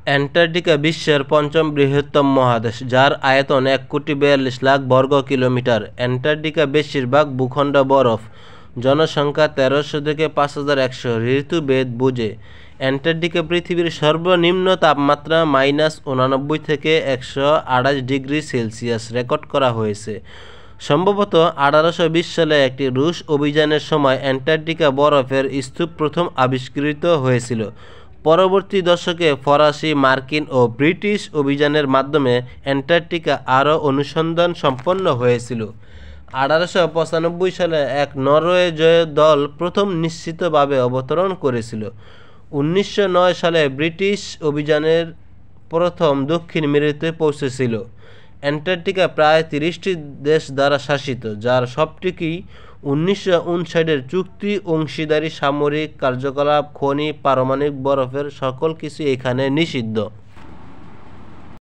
Antarctica বিশ্বের পঞ্চম বৃহত্তম মহাদেশ, যার আয়তন 1,42,00,000 বর্গ কিলোমিটার। অ্যান্টার্কটিকা বেশিরভাগ ভূখণ্ড বরফ, জনসংখ্যা 1300 থেকে 5100, ঋতুভেদ বুঝে। অ্যান্টার্কটিকা পৃথিবীর সর্বনিম্ন তাপমাত্রা -89 থেকে 128 ডিগ্রি সেলসিয়াস রেকর্ড করা হয়েছে। সম্ভবত 1820 সালে একটি রুশ অভিযানের সময় অ্যান্টার্কটিকা বরফের স্তূপ প্রথম আবিষ্কৃত হয়েছিল। পরবর্তী দশকে ফরাসি, মার্কিন ও ব্রিটিশ অভিযানের মাধ্যমে অ্যান্টার্কটিকা আরও অনুসন্ধান সম্পন্ন হয়েছিল। 1895 সালে এক নরওয়েজীয় দল প্রথম নিশ্চিতভাবে অবতরণ করেছিল। 1909 সালে ব্রিটিশ অভিযানের প্রথম দক্ষিণ মেরুতে পৌঁছেছিল। অ্যান্টার্কটিকা প্রায় 30টি দেশ দ্বারা শাসিত, যার সবটিই 1959-এর চুক্তি অংশীদারি। সামরিক কার্যকলাপ, খনি, পারমাণবিক বরফের সকল কিছু এখানে নিষিদ্ধ।